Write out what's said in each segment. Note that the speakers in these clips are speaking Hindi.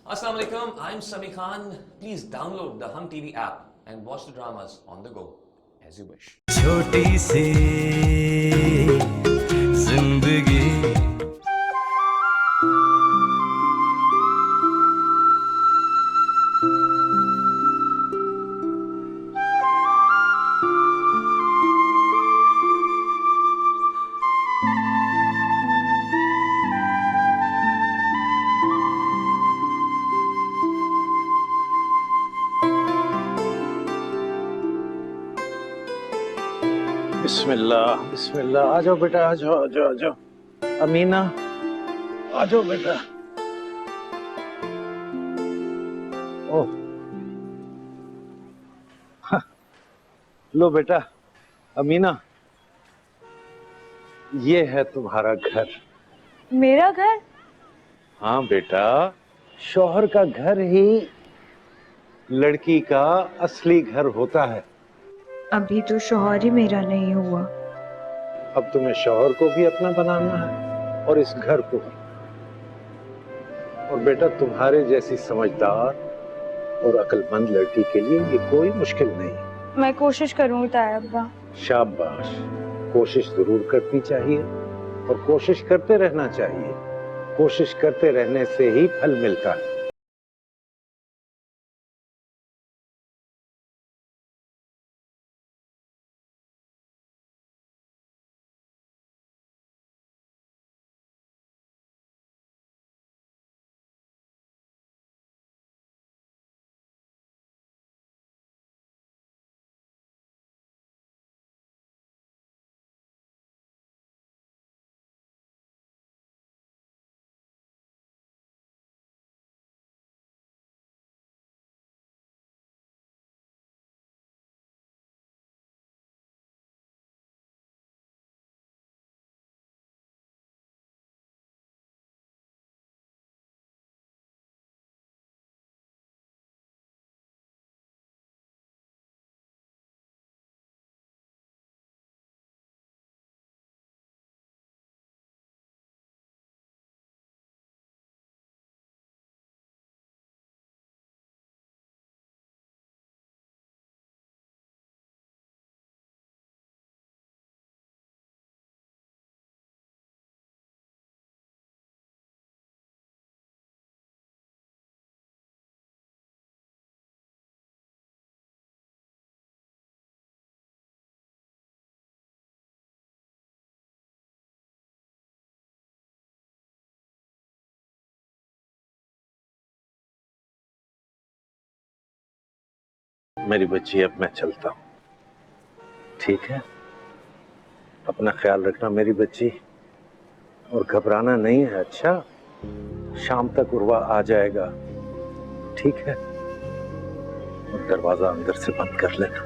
Assalamu alaikum, I'm Sami Khan. Please download the Hum TV app and watch the dramas on the go as you wish. छोटी सी जिंदगी बिस्मिल्लाह बिस्मिल्लाह। आ जाओ बेटा, आ जाओ आ जाओ आ जाओ। अमीना आ जाओ बेटा। ओह हाँ, लो बेटा। अमीना, ये है तुम्हारा घर। मेरा घर? हाँ बेटा, शौहर का घर ही लड़की का असली घर होता है। अभी तो शौहर ही मेरा नहीं हुआ। अब तुम्हें शौहर को भी अपना बनाना है और इस घर को भी। और बेटा, तुम्हारे जैसी समझदार और अक्लमंद लड़की के लिए ये कोई मुश्किल नहीं। मैं कोशिश करूंगी ताया अब्बा। शाबाश, कोशिश जरूर करनी चाहिए और कोशिश करते रहना चाहिए। कोशिश करते रहने से ही फल मिलता है। मेरी बच्ची, अब मैं चलता हूँ, ठीक है? अपना ख्याल रखना मेरी बच्ची, और घबराना नहीं है। अच्छा, शाम तक उर्वा आ जाएगा, ठीक है? और दरवाजा अंदर से बंद कर लेना,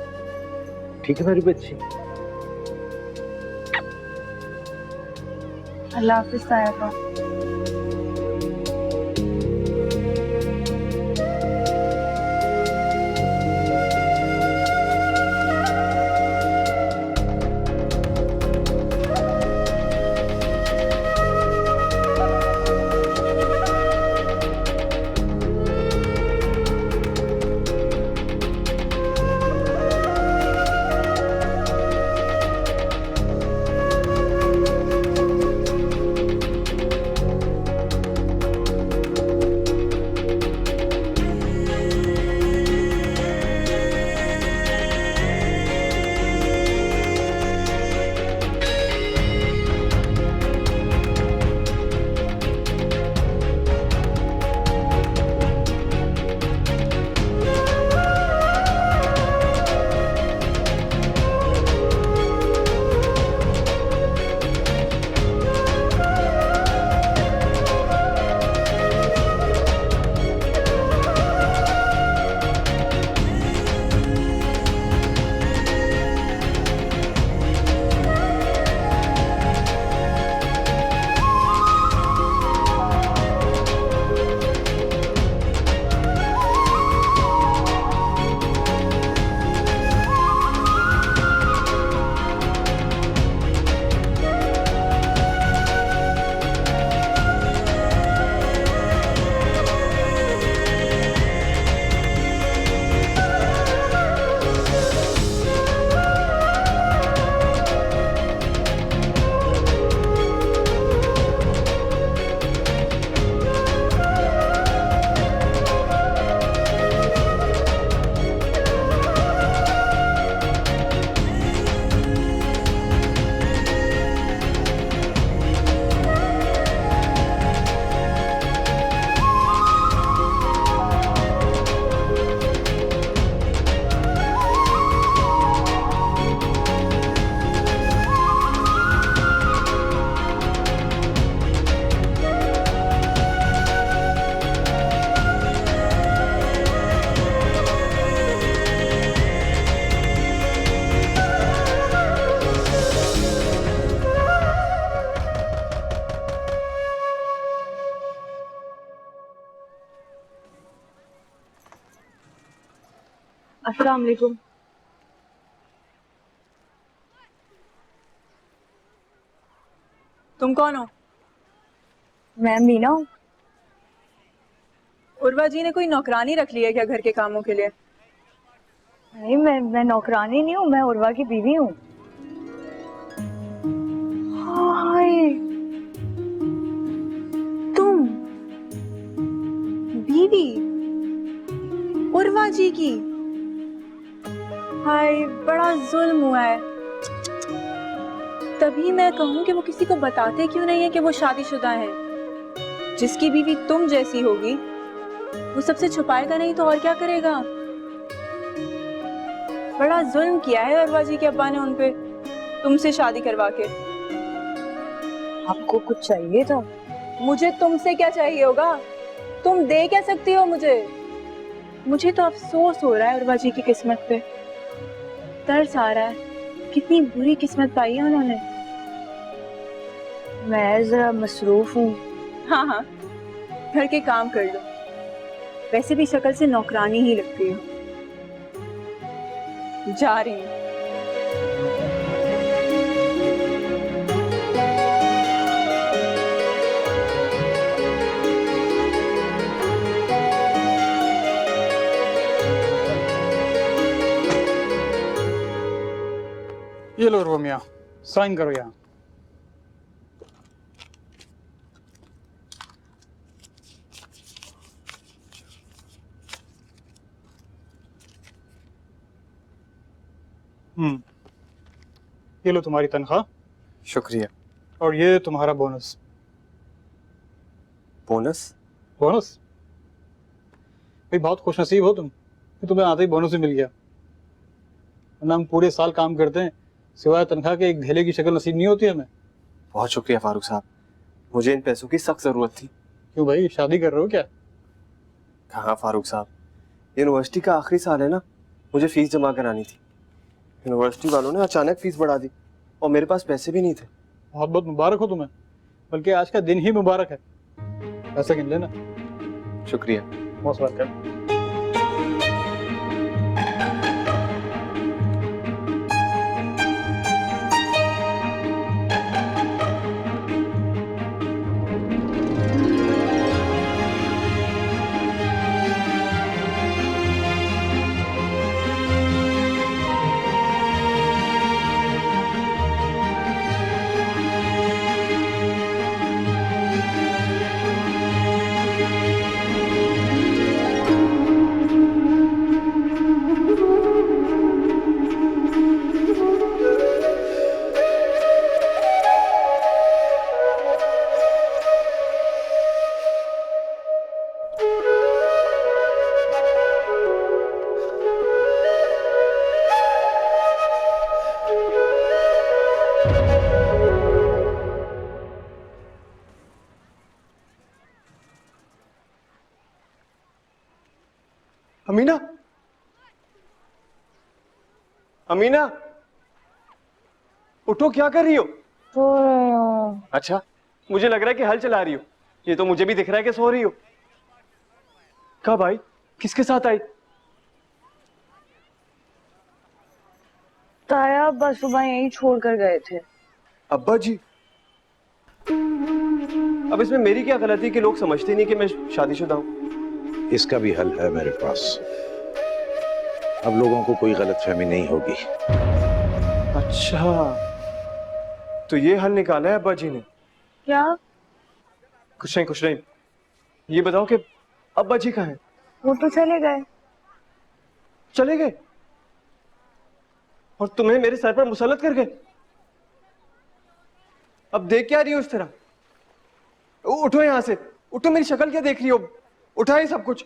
ठीक है मेरी बच्ची? अल्लाह हाफिज ताया अब्बा। अस्सलाम वालेकुम। तुम कौन हो? मैं मीना हूँ। उर्वा जी ने कोई नौकरानी रख ली है क्या घर के कामों के लिए? नहीं, मैं नौकरानी नहीं हूँ, मैं उर्वा की बीवी हूँ। हाय, तुम बीवी उर्वा जी की? हाय, बड़ा जुल्म हुआ है। तभी मैं कहूँ कि वो किसी को बताते क्यों नहीं है कि वो शादीशुदा हैं। जिसकी बीवी तुम जैसी होगी वो सबसे छुपाएगा नहीं तो और क्या करेगा? बड़ा जुल्म किया है उर्वा जी के अब्बा ने उन पे, तुमसे शादी करवा के। आपको कुछ चाहिए था? मुझे तुमसे क्या चाहिए होगा? तुम दे क्या सकती हो मुझे? मुझे तो अफसोस हो रहा है उर्वा जी की किस्मत पे। तरस आ रहा है, कितनी बुरी किस्मत पाई है उन्होंने। मैं जरा मसरूफ हूँ। हाँ हाँ, घर के काम कर लो। वैसे भी शक्ल से नौकरानी ही लगती हो। जा रही हूँ। ये लो रोमिया, साइन करो यहाँ। ये लो तुम्हारी तनख्वाह शुक्रिया। और ये तुम्हारा बोनस। बोनस? बोनस? भाई बहुत खुशनसीब हो तुम कि तुम्हें आते ही बोनस भी मिल गया, वरना हम पूरे साल काम करते हैं, सिवाय तनख्वाह के एक ढेले की शक्ल नसीब नहीं होती हमें। बहुत शुक्रिया फारूक साहब, मुझे इन पैसों की सख्त ज़रूरत थी। क्यों भाई, शादी कर रहे हो क्या? कहाँ फारूक साहब, यूनिवर्सिटी का आखिरी साल है ना, मुझे फीस जमा करानी थी। यूनिवर्सिटी वालों ने अचानक फीस बढ़ा दी और मेरे पास पैसे भी नहीं थे। बहुत बहुत मुबारक हो तुम्हें, बल्कि आज का दिन ही मुबारक है। पैसा गिन लेना। शुक्रिया। Most welcome. अमीना, अमीना, उठो, क्या कर रही हो? सो रही हूँ। अच्छा, मुझे लग रहा है कि हल चला रही हो। ये तो मुझे भी दिख रहा है कि सो रही हो। कब आई? किसके साथ आई? ताया अब्बा सुबह यहीं छोड़ कर गए थे। अब्बा जी? अब इसमें मेरी क्या गलती कि लोग समझते नहीं कि मैं शादीशुदा हूँ? इसका भी हल है मेरे पास। अब लोगों को कोई गलतफहमी नहीं होगी। अच्छा, तो ये हल निकाला है अब्बा जी ने? क्या? कुछ नहीं, कुछ नहीं। ये बताओ कि अब्बा जी कहाँ हैं? वो तो चले गए। चले गए? और तुम्हें मेरे सर पर मुसल्लत कर गए? अब देख क्या रही हो इस तरह? उठो यहां से, उठो। मेरी शक्ल क्या देख रही हो? उठाए सब कुछ।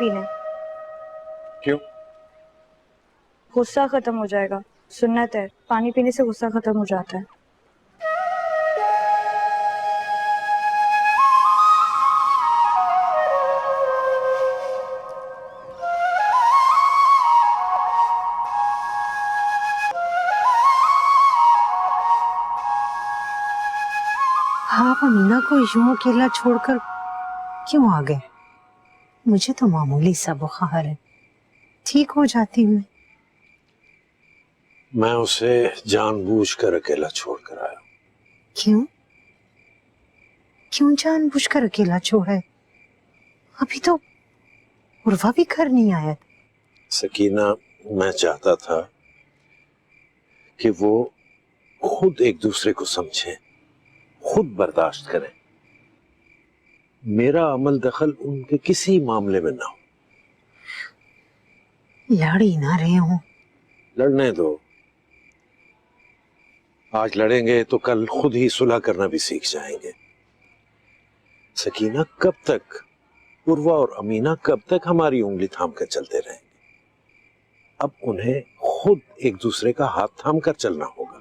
पीने। क्यों? गुस्सा खत्म हो जाएगा। सुन्नत है, पानी पीने से गुस्सा खत्म हो जाता है। आप अमीना को यूं अकेला छोड़कर क्यों आ गए? मुझे तो मामूली सा बुखार है, ठीक हो जाती हूँ। मैं उसे जानबूझकर अकेला छोड़कर आया। क्यों? क्यों जानबूझकर अकेला छोड़ा है? अभी तो उर्वा भी घर नहीं आया। सकीना, मैं चाहता था कि वो खुद एक दूसरे को समझें, खुद बर्दाश्त करें। मेरा अमल दखल उनके किसी मामले में ना हो। लड़ ही ना रहे हो। लड़ने दो। आज लड़ेंगे तो कल खुद ही सुलह करना भी सीख जाएंगे। सकीना, कब तक उर्वा और अमीना कब तक हमारी उंगली थाम कर चलते रहेंगे? अब उन्हें खुद एक दूसरे का हाथ थाम कर चलना होगा।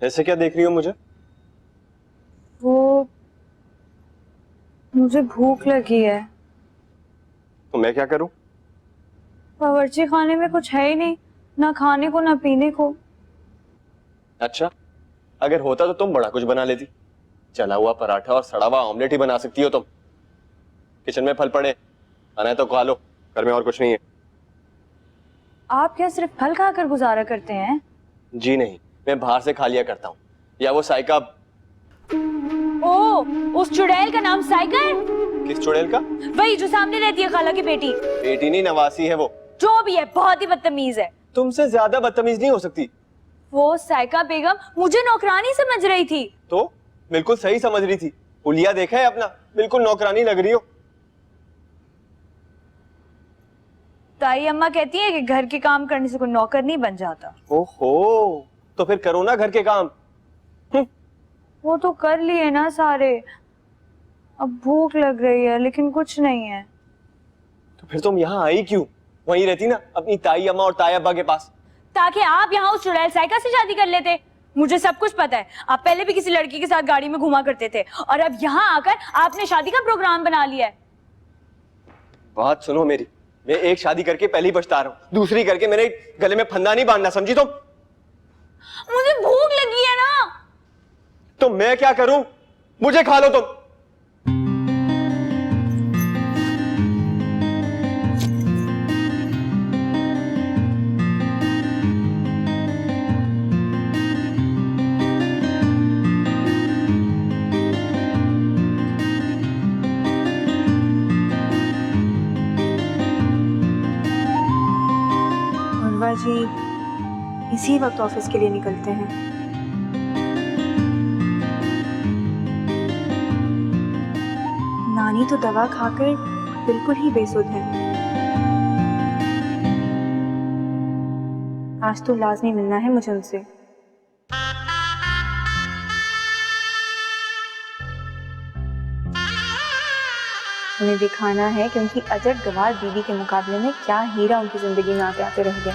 ऐसे क्या देख रही हो मुझे? वो मुझे भूख लगी है। तो मैं क्या करूं? बावर्ची खाने में कुछ है ही नहीं, ना खाने को ना पीने को। अच्छा, अगर होता तो तुम बड़ा कुछ बना लेती। चला हुआ पराठा और सड़ा हुआ ऑमलेट ही बना सकती हो तुम। किचन में फल पड़े, खाना है तो खा लो, घर में और कुछ नहीं है। आप क्या सिर्फ फल खाकर गुजारा करते हैं? जी नहीं, मैं बाहर से खा लिया करता हूँ। या वो साइका। ओ, उस चुड़ैल का नाम साइका है? किस चुड़ैल का? वही जो सामने रहती है खाला की बेटी। बेटी नहीं, नवासी है वो। जो भी है, बहुत ही बदतमीज है। तुमसे ज्यादा बदतमीज नहीं हो सकती। वो साइका बेगम मुझे नौकरानी समझ रही थी। तो बिल्कुल सही समझ रही थी। हुलिया देखा है अपना, बिल्कुल नौकरानी लग रही हो। ताई अम्मा कहती है कि घर के काम करने से कोई नौकर नहीं बन जाता। ओहो, तो फिर करो ना घर के काम। वो तो कर लिए ना सारे। अब भूख लग रही है लेकिन कुछ नहीं है। तो फिर तुम यहाँ आई क्यों? वहीं रहती ना अपनी ताई अम्मा और ताई अब्बा के पास। ताकि आप यहाँ उस चुड़ैल साइका से शादी कर लेते। मुझे सब कुछ पता है। आप पहले भी किसी लड़की के साथ गाड़ी में घुमा करते थे और अब यहाँ आकर आपने शादी का प्रोग्राम बना लिया है। बात सुनो मेरी, मैं एक शादी करके पहले ही पछता रहा हूँ, दूसरी करके मेरे गले में फंदा नहीं बांधना, समझी तुम? मुझे भूख लगी है ना। तो मैं क्या करूं? मुझे खा लो तुम। उर्वा जी इसी वक्त ऑफिस के लिए निकलते हैं। नानी तो दवा खाकर बिल्कुल ही बेसुध है। आज तो लाजमी मिलना है मुझे उनसे। उन्हें दिखाना है कि उनकी अजब गवार बीवी के मुकाबले में क्या हीरा उनकी जिंदगी में आते आते रह गया।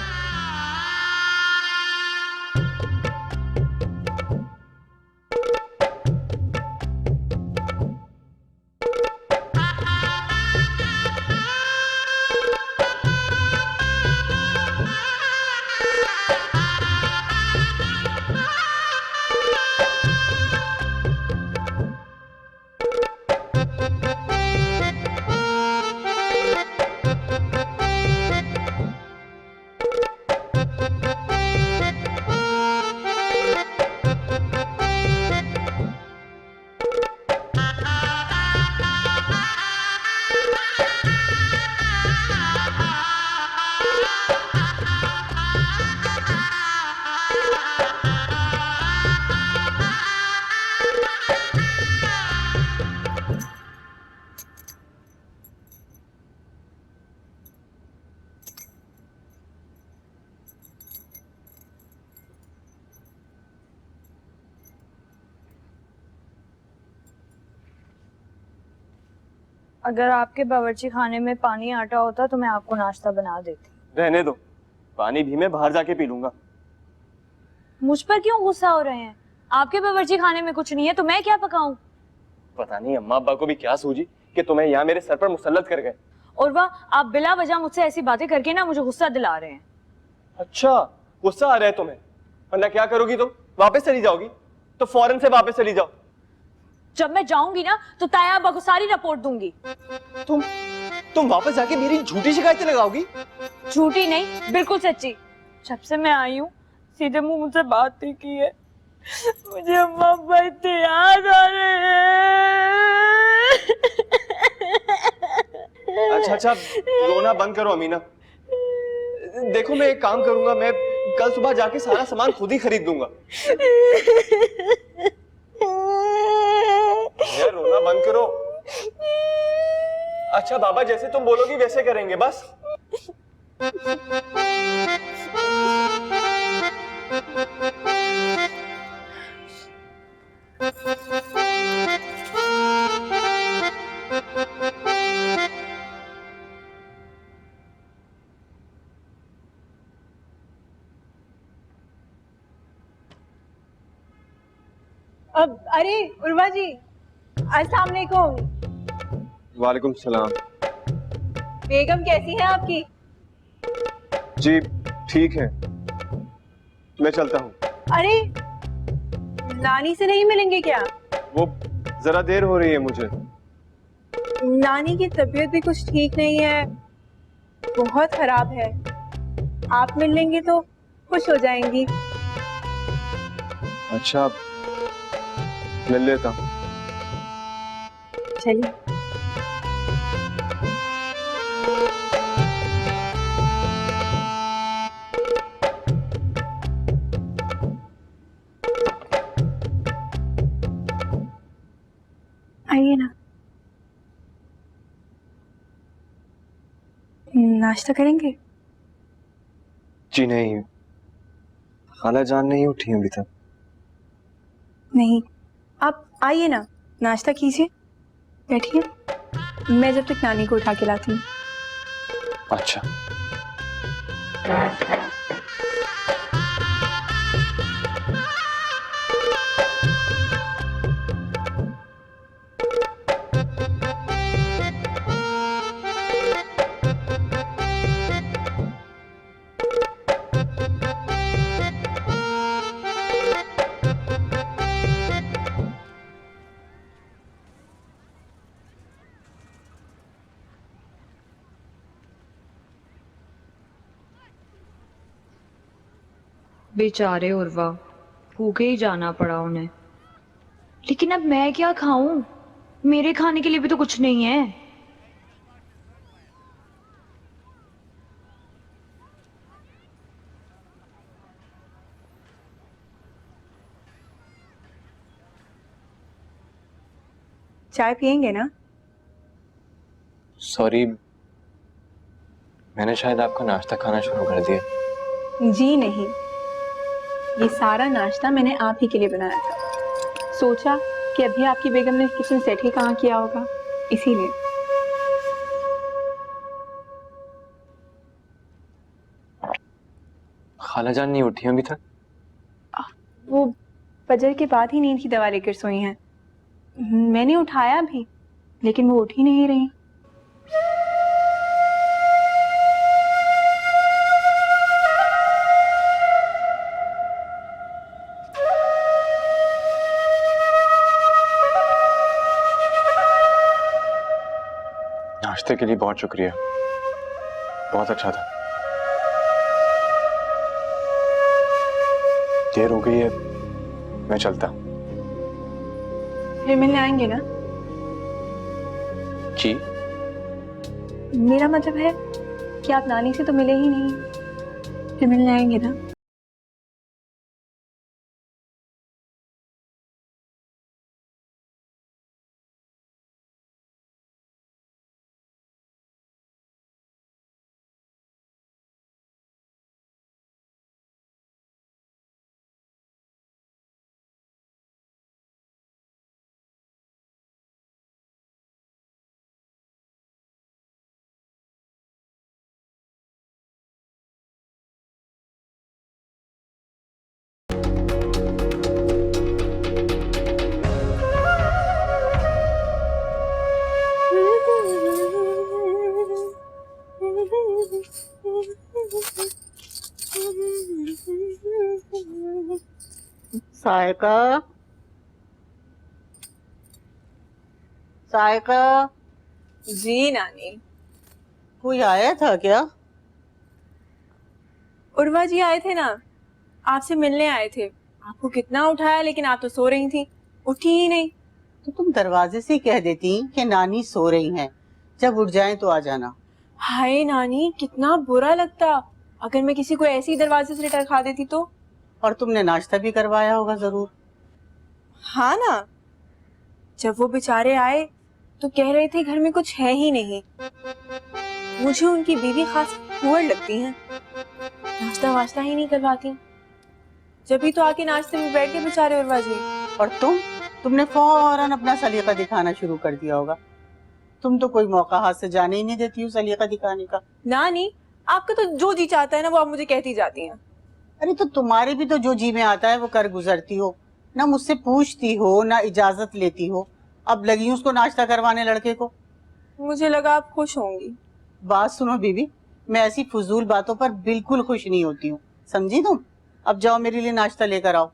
अगर आपके बावर्ची खाने में पानी आटा होता तो मैं आपको नाश्ता बना देती। रहने दो, पानी भी मैं बाहर जाके पी लूंगा। मुझ पर क्यों गुस्सा हो रहे हैं? आपके बावर्ची खाने में कुछ नहीं है तो मैं क्या पकाऊं? पता नहीं अम्मा अब्बा को भी क्या सूझी कि तुम्हें यहाँ मेरे सर पर मुसल्लत कर गए। और वाह, आप बिला वजह मुझसे ऐसी बातें करके ना मुझे गुस्सा दिला रहे हैं। अच्छा, गुस्सा आ रहा है तुम्हें? वरना क्या करोगी तुम? वापस चली जाओगी? तो फौरन से वापस चली जाओ। जब मैं जाऊंगी ना तो ताया अब्बा को सारी रिपोर्ट दूंगी। तुम वापस जाके मेरी झूठी शिकायतें लगाओगी? झूठी नहीं, बिल्कुल सच्ची। जब से मैं आई हूँ सीधे मुंह मुझसे बात नहीं की है। मुझे अम्मा अब्बा इतने याद आ रहे हैं। अच्छा, रोना बंद करो अमीना। देखो मैं एक काम करूंगा, मैं कल सुबह जाके सारा सामान खुद ही खरीद दूंगा। यार रोना बंद करो। अच्छा बाबा, जैसे तुम बोलोगी वैसे करेंगे बस। अब अरे उर्वा जी, अस्सलाम वालेकुम। वालेकुम सलाम। बेगम कैसी है आपकी? जी ठीक है, मैं चलता हूँ। अरे नानी से नहीं मिलेंगे क्या? वो जरा देर हो रही है मुझे। नानी की तबीयत भी कुछ ठीक नहीं है, बहुत खराब है। आप मिल लेंगे तो खुश हो जाएंगी। अच्छा, मिल लेता हूँ। चलिए। आइए ना, नाश्ता करेंगे? जी नहीं, खाला जान नहीं उठी अभी तक। नहीं, आप आइए ना, नाश्ता कीजिए, बैठिए। मैं जब तक नानी को उठा के लाती हूँ। अच्छा। बेचारे उर्वा, भूखे ही जाना पड़ा उन्हें। लेकिन अब मैं क्या खाऊं? मेरे खाने के लिए भी तो कुछ नहीं है। चाय पियेंगे ना? सॉरी, मैंने शायद आपका नाश्ता खाना शुरू कर दिया। जी नहीं, ये सारा नाश्ता मैंने आप ही के लिए बनाया था। सोचा कि अभी आपकी बेगम ने किचन सेट ही कहाँ किया होगा, इसीलिए। खाला जान नहीं उठी अभी तक? वो फजर के बाद ही नींद की दवा लेकर सोई हैं। मैंने उठाया भी, लेकिन वो उठ ही नहीं रही। नाश्ते के लिए बहुत शुक्रिया, बहुत अच्छा था। देर हो गई है, मैं चलता हूँ। फिर मिलने आएंगे ना? जी? मेरा मतलब है कि आप नानी से तो मिले ही नहीं, फिर मिलने आएंगे ना? सायका, सायका, जी नानी। कोई आया था क्या? उर्वा जी आए थे ना, आपसे मिलने आए थे। आपको कितना उठाया लेकिन आप तो सो रही थी, उठी ही नहीं। तो तुम दरवाजे से कह देती कि नानी सो रही हैं, जब उठ जाएं तो आ जाना। हाय नानी, कितना बुरा लगता अगर मैं किसी को ऐसे ही दरवाजे से लेटर खा देती तो। और तुमने नाश्ता भी करवाया होगा जरूर। हाँ ना, जब वो बेचारे आए तो कह रहे थे घर में कुछ है ही नहीं। मुझे उनकी बीवी खास पुअर लगती हैं, नाश्ता वाश्ता ही नहीं करवाती। जब भी तो आके नाश्ते में बैठ के बेचारे उर्वा जी। और तुमने फौरन अपना सलीका दिखाना शुरू कर दिया होगा। तुम तो कोई मौका हाथ से जाने ही नहीं देती हो सलीका दिखाने का। नानी, आपका तो जो जी चाहता है ना वो आप मुझे कहती जाती हैं। अरे तो तुम्हारे भी तो जो जी में आता है वो कर गुजरती हो ना, मुझसे पूछती हो ना इजाजत लेती हो। अब लगी हूं उसको नाश्ता करवाने लड़के को। मुझे लगा आप खुश होंगी। बात सुनो बीबी, मैं ऐसी फजूल बातों पर बिल्कुल खुश नहीं होती हूँ, समझी तुम? अब जाओ मेरे लिए नाश्ता लेकर आओ।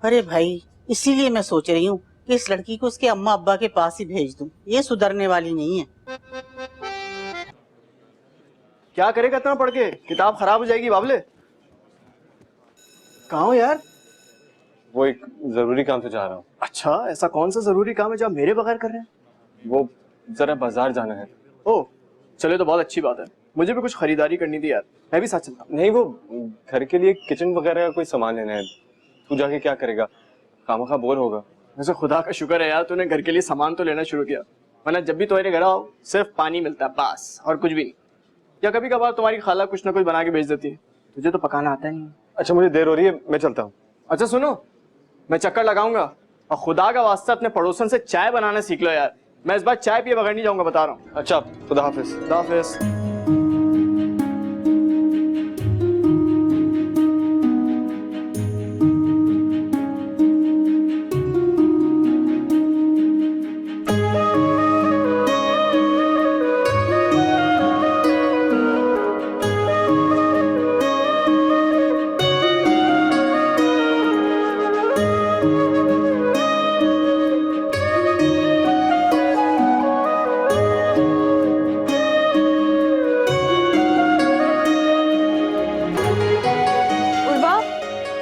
अरे भाई, इसीलिए मैं सोच रही हूँ कि इस लड़की को उसके अम्मा अब्बा के पास ही भेज दूं। ये सुधरने वाली नहीं है। क्या करेगा इतना पढ़ के? किताब खराब हो जाएगी बाबले। कहाँ हो यार? वो एक जरूरी काम से जा रहा हूँ। अच्छा, ऐसा कौन सा जरूरी काम है जो आप मेरे बगैर कर रहे हैं? वो जरा बाजार जाना है। ओह, चले तो बहुत अच्छी बात है। मुझे भी कुछ खरीदारी करनी थी यार, मैं भी साथ चलता हूँ। नहीं, वो घर के लिए किचन वगैरह का कोई सामान लेना है। तू जाके क्या करेगा? खामखा बोर होगा। वैसे खुदा का शुक्र है यार, तूने घर के लिए सामान तो लेना शुरू किया, वरना जब भी तुम्हारे घर आओ सिर्फ पानी मिलता है बस, और कुछ भी नहीं। या कभी कभार तुम्हारी खाला कुछ ना कुछ बना के भेज देती है। तुझे तो पकाना आता नहीं। अच्छा, मुझे देर हो रही है, मैं चलता हूँ। अच्छा सुनो, मैं चक्कर लगाऊंगा, और खुदा का वास्ता अपने पड़ोसन से चाय बनाना सीख लो यार। मैं इस बार चाय पिए बगैर नहीं जाऊंगा, बता रहा हूँ। अच्छा, खुदा हाफिज। खुदा हाफिज।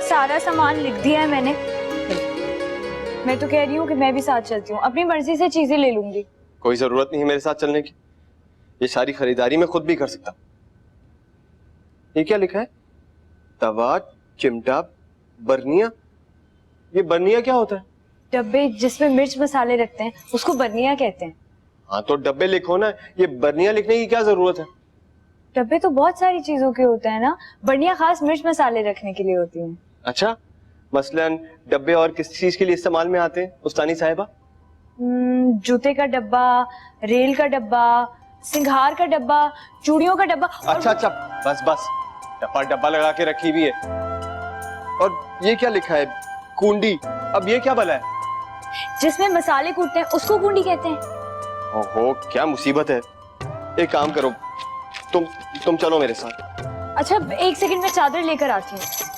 सारा सामान लिख दिया है मैंने। मैं तो कह रही हूँ कि मैं भी साथ चलती हूँ, अपनी मर्जी से चीजें ले लूंगी। कोई जरूरत नहीं है मेरे साथ चलने की, ये सारी खरीदारी मैं खुद भी कर सकता हूँ। ये क्या लिखा है? तवा, चिमटा, बर्निया। ये बर्निया क्या होता है? डब्बे जिसमें मिर्च मसाले रखते हैं उसको बर्निया कहते हैं। हाँ तो डब्बे लिखो ना, ये बर्निया लिखने की क्या जरूरत है? डब्बे तो बहुत सारी चीजों के होते हैं ना, बर्निया खास मिर्च मसाले रखने के लिए होती हैं। अच्छा, मसलन डब्बे और किस चीज के लिए इस्तेमाल में आते हैं उस्तानी साहिबा? जूते का डब्बा, रेल का डब्बा, सिंघार का डब्बा, चूड़ियों का डब्बा। अच्छा अच्छा, बस बस, डब्बा डब्बा लगा के रखी भी है। और ये क्या लिखा है? कुंडी। अब ये क्या भला है? जिसमें मसाले कूटते हैं उसको कुंडी कहते हैं। ओहो, क्या मुसीबत है। एक काम करो, तुम चलो मेरे साथ। अच्छा, एक सेकंड में चादर लेकर आती हूँ।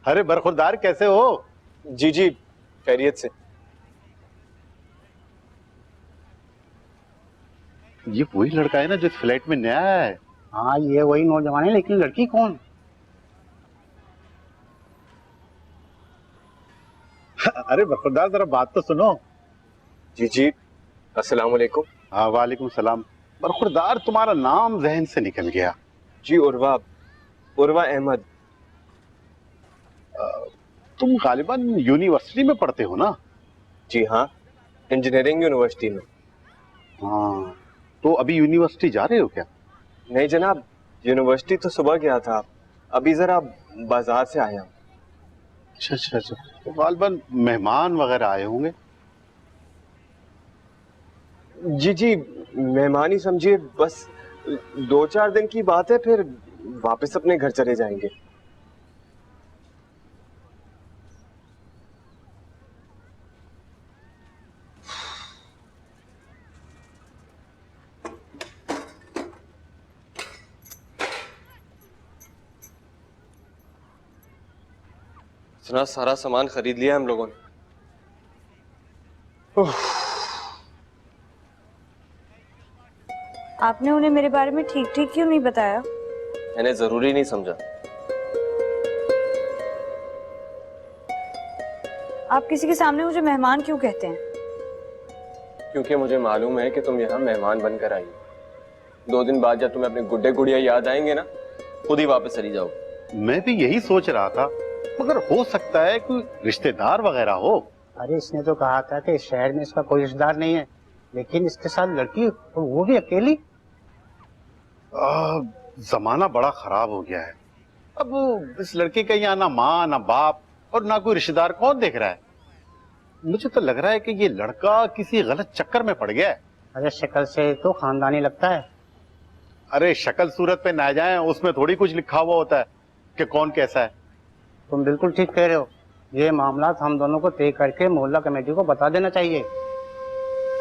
अरे बरखुरदार, कैसे हो? जी जी, खैरियत से। ये वही लड़का है ना जो इस फ्लैट में नया है? हाँ, ये वही नौजवान है, लेकिन लड़की कौन? अरे बरखुरदार, जरा बात तो सुनो। जी जी, अस्सलाम वालेकुम। हाँ, वालेकुम सलाम। बरखुरदार, तुम्हारा नाम जहन से निकल गया। जी, उर्वा, उर्वा अहमद। तुम गालिबन यूनिवर्सिटी में पढ़ते हो ना? जी हाँ, इंजीनियरिंग यूनिवर्सिटी में। हाँ, तो अभी यूनिवर्सिटी जा रहे हो क्या? नहीं जनाब, यूनिवर्सिटी तो सुबह गया था, अभी जरा बाजार से आया हूँ। अच्छा अच्छा अच्छा, तो गालिबन मेहमान वगैरह आए होंगे। जी जी, मेहमान ही समझिए, बस 2-4 दिन की बात है, फिर वापस अपने घर चले जाएंगे। इतना सारा सामान खरीद लिया हम लोगों ने। आपने उन्हें मेरे बारे में ठीक ठीक क्यों नहीं बताया? मैंने जरूरी नहीं समझा। आप किसी के सामने मुझे मेहमान क्यों कहते हैं? क्योंकि मुझे मालूम है कि तुम यहाँ मेहमान बनकर आई हो। 2 दिन बाद जब तुम्हें अपने गुड्डे गुड़िया याद आएंगे ना, खुद ही वापस चली जाओ। मैं भी यही सोच रहा था, मगर हो सकता है कोई रिश्तेदार वगैरह हो। अरे इसने तो कहा था कि इस शहर में इसका कोई रिश्तेदार नहीं है, लेकिन इसके साथ लड़की, और वो भी अकेली। जमाना बड़ा खराब हो गया है। अब इस लड़के का यहाँ ना माँ ना बाप और ना कोई रिश्तेदार, कौन देख रहा है? मुझे तो लग रहा है कि ये लड़का किसी गलत चक्कर में पड़ गया है। अरे शक्ल से तो खानदानी लगता है। अरे शक्ल सूरत पे ना जाए, उसमें थोड़ी कुछ लिखा हुआ होता है कि कौन कैसा है। तुम बिल्कुल ठीक कह रहे हो। ये मामला हम दोनों को तय करके मोहल्ला कमेटी को बता देना चाहिए।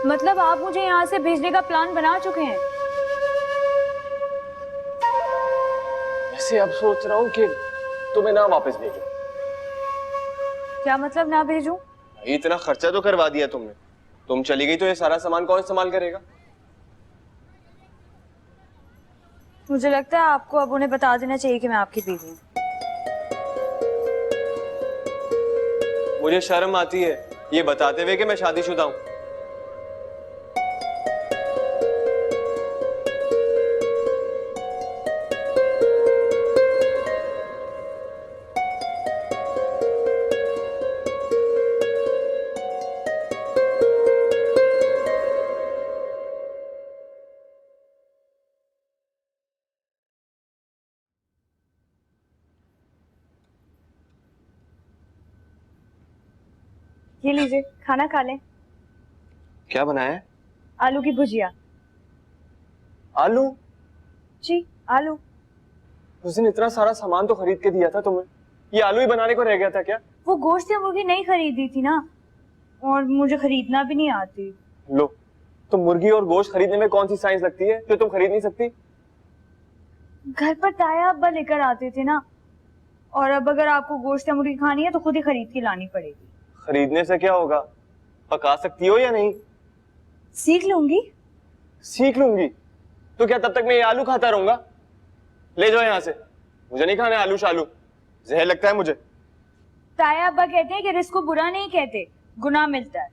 मतलब आप मुझे यहाँ से भेजने का प्लान बना चुके हैं? वैसे अब सोच रहा हूँ कि तुम्हें ना वापस भेजूं। क्या मतलब ना भेजूं? इतना खर्चा तो करवा दिया तुमने। तुम चली गई तो ये सारा सामान कौन इस्तेमाल करेगा? मुझे लगता है आपको अब उन्हें बता देना चाहिए कि मैं आपकी बीवी हूँ। मुझे शर्म आती है ये बताते हुए कि मैं शादीशुदा हूँ। ये लीजिए, खाना खा लें। क्या बनाया है? आलू की भुजिया। आलू? जी, आलू। उस दिन इतना सारा सामान तो खरीद के दिया था तुम्हें, ये आलू ही बनाने को रह गया था क्या? वो गोश्त या मुर्गी नहीं खरीदी थी ना, और मुझे खरीदना भी नहीं आती। लो, तो मुर्गी और गोश्त खरीदने में कौन सी साइंस लगती है जो तुम खरीद नहीं सकती? घर पर ताया अब्बा लेकर आते थे ना, और अब अगर आपको गोश्त या मुर्गी खानी है तो खुद ही खरीद के लानी पड़ेगी। खरीदने से क्या होगा? पका सकती हो या नहीं? सीख लूंगी। सीख लूंगी? तो क्या तब तक मैं ये आलू खाता रहूंगा? ले जाओ यहाँ से, मुझे नहीं खाना आलू शालू, जहर लगता है मुझे। ताया अब्बा कहते हैं कि रिस्क को बुरा नहीं कहते, गुनाह मिलता है।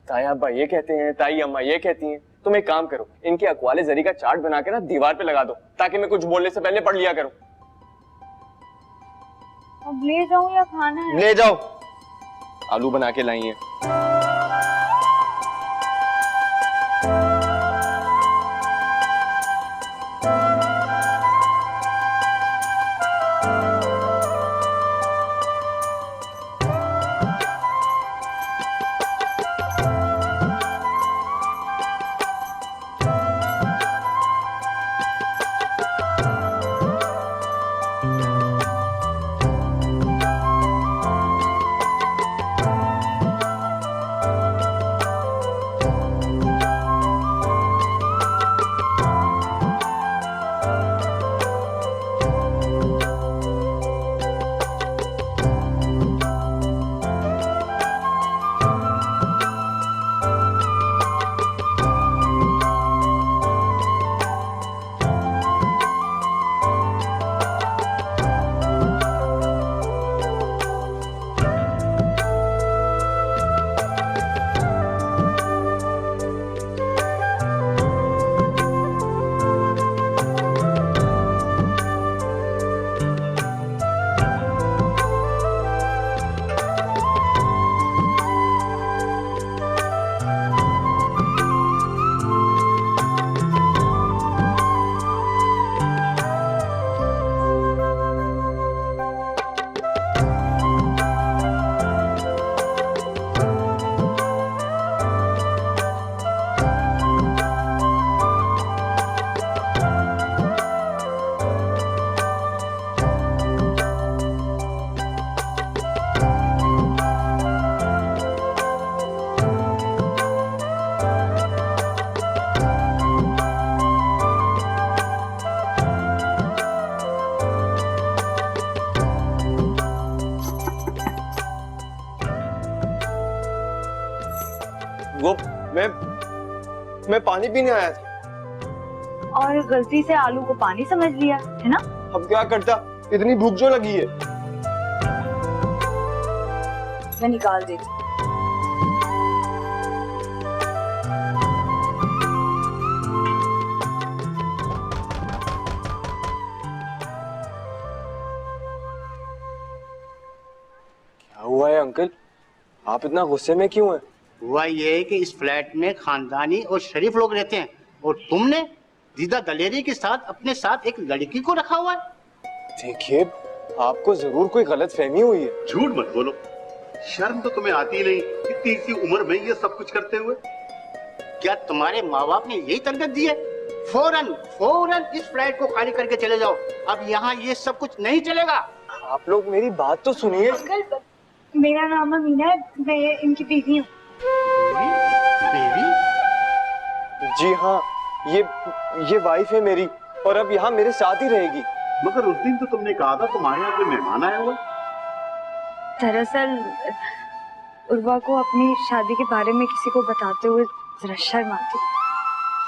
ताया अब्बा ये कहते हैं, ताई अम्मा ये कहती हैं। तुम एक काम करो, इनके अकवाले जरी का चार्ट बना के ना दीवार पे लगा दो, ताकि मैं कुछ बोलने से पहले पढ़ लिया करूं। अब ले जाऊं या खाना है? ले जाओ, आलू बना के लाई हैं। वो मैं पानी पीने आया था। और गलती से आलू को पानी समझ लिया है ना? अब क्या करता, इतनी भूख जो लगी है। मैं निकाल देती। क्या हुआ है अंकल, आप इतना गुस्से में क्यों हैं? हुआ ये है कि इस फ्लैट में खानदानी और शरीफ लोग रहते हैं और तुमने दीदा दलेरी के साथ अपने साथ एक लड़की को रखा हुआ है। देखिए, आपको जरूर कोई गलत फहमी हुई है। झूठ मत बोलो, शर्म तो तुम्हें आती नहीं इतनी सी उम्र में ये सब कुछ करते हुए। क्या तुम्हारे माँ बाप ने यही तरबियत दी है? फौरन फौरन इस फ्लैट को खाली करके चले जाओ, अब यहाँ ये सब कुछ नहीं चलेगा। आप लोग मेरी बात तो सुनिए। अंकल, मेरा नाम अमीना है, मैं इनकी बीवी हूँ। बीवी? जी हाँ, ये वाइफ है मेरी और अब यहाँ मेरे साथ ही रहेगी। मगर उस दिन तो तुमने कहा था तुम्हारे यहाँ कोई मेहमान आया हुआ। दरअसल उर्वा को अपनी शादी के बारे में किसी को बताते हुए जरा शर्म आती।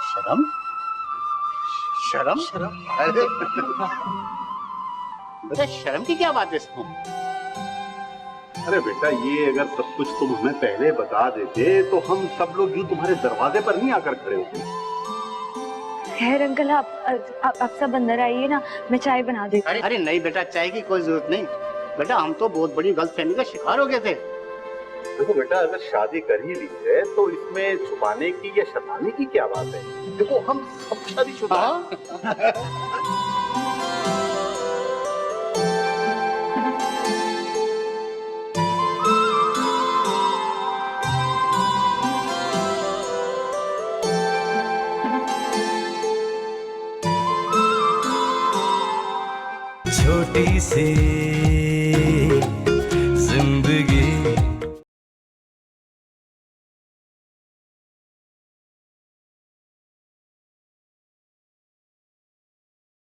शर्म? शर्म? अरे बेटा, शर्म की क्या बात है इसमें? अरे बेटा, ये अगर सब कुछ तुम हमें पहले बता देते तो हम सब लोग यूं तुम्हारे दरवाजे पर नहीं आकर खड़े होते। खैर अंकल, आप सब अंदर आइए ना, मैं चाय बना देती हूँ। अरे नहीं बेटा, चाय की कोई जरूरत नहीं। बेटा, हम तो बहुत बड़ी गलतफहमी का शिकार हो गए थे। देखो बेटा, अगर शादी कर ही ली है तो इसमें छुपाने की या शर्माने की क्या बात है? देखो, हम सब शादीशुदा हैं। छोटी सी